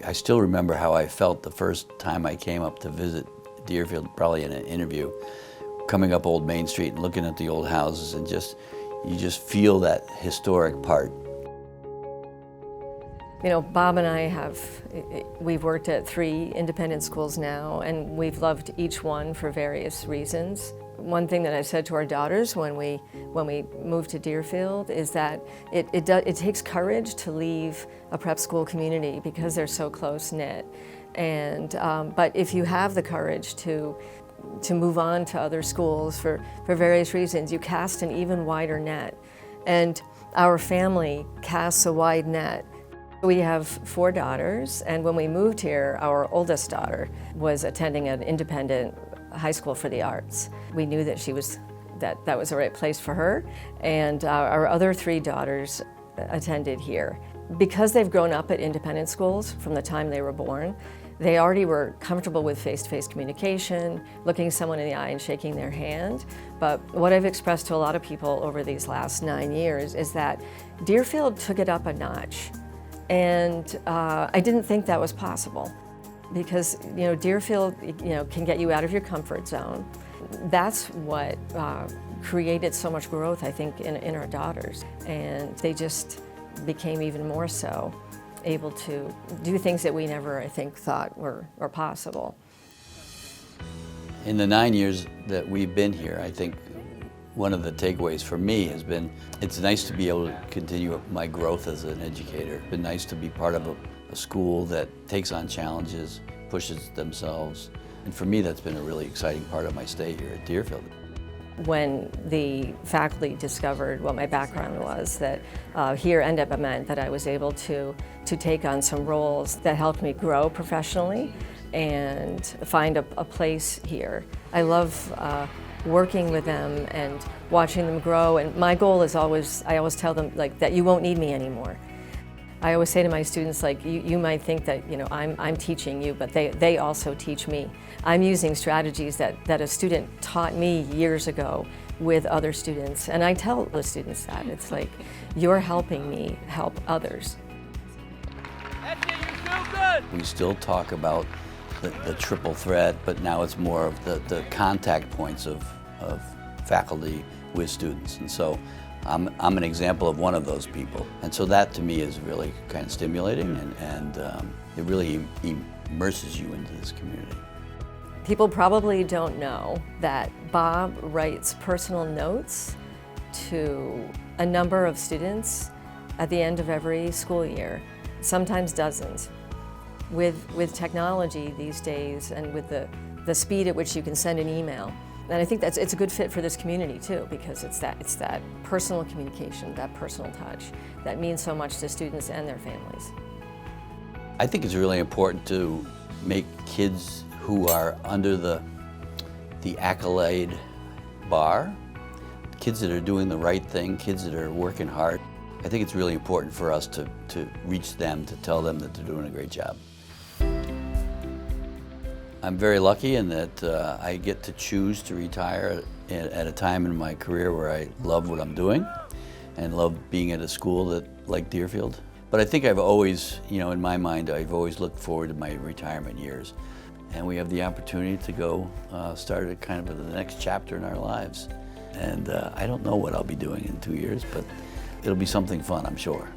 I still remember how I felt the first time I came up to visit Deerfield, probably in an interview, coming up Old Main Street and looking at the old houses, and you just feel that historic part. You know, Bob and we've worked at 3 independent schools now, and we've loved each one for various reasons. One thing that I've said to our daughters when we moved to Deerfield is that it takes courage to leave a prep school community because they're so close-knit. And but if you have the courage to move on to other schools for various reasons, you cast an even wider net. And our family casts a wide net. We have 4 daughters, and when we moved here, our oldest daughter was attending an independent high school for the arts. We knew that that was the right place for her, and our other 3 daughters attended here. Because they've grown up at independent schools from the time they were born, they already were comfortable with face-to-face communication, looking someone in the eye and shaking their hand. But what I've expressed to a lot of people over these last 9 years is that Deerfield took it up a notch. And I didn't think that was possible, because Deerfield can get you out of your comfort zone. That's what created so much growth, I think, in our daughters, and they just became even more so able to do things that we never, I think, thought were possible. In the 9 years that we've been here, I think one of the takeaways for me has been it's nice to be able to continue my growth as an educator. It's been nice to be part of a school that takes on challenges, pushes themselves. And for me, that's been a really exciting part of my stay here at Deerfield. When the faculty discovered what my background was, that here ended up meant that I was able to take on some roles that helped me grow professionally and find a place here. I love working with them and watching them grow, and my goal is always, I always tell them that you won't need me anymore. I always say to my students, you might think that I'm teaching you, but they also teach me. I'm using strategies that a student taught me years ago with other students, and I tell the students that. It's like, you're helping me help others. That's it, you're so good! We still talk about the triple threat, but now it's more of the contact points of faculty with students. And so I'm an example of one of those people. And so that to me is really kind of stimulating, and it really immerses you into this community. People probably don't know that Bob writes personal notes to a number of students at the end of every school year, sometimes dozens. With technology these days, and with the speed at which you can send an email, and I think it's a good fit for this community too, because it's that personal communication, that personal touch that means so much to students and their families. I think it's really important to make kids who are under the accolade bar, kids that are doing the right thing, kids that are working hard. I think it's really important for us to reach them, to tell them that they're doing a great job. I'm very lucky in that I get to choose to retire at a time in my career where I love what I'm doing and love being at a school like Deerfield. But I think I've always, in my mind, I've always looked forward to my retirement years. And we have the opportunity to go start at kind of the next chapter in our lives. And I don't know what I'll be doing in 2 years, but it'll be something fun, I'm sure.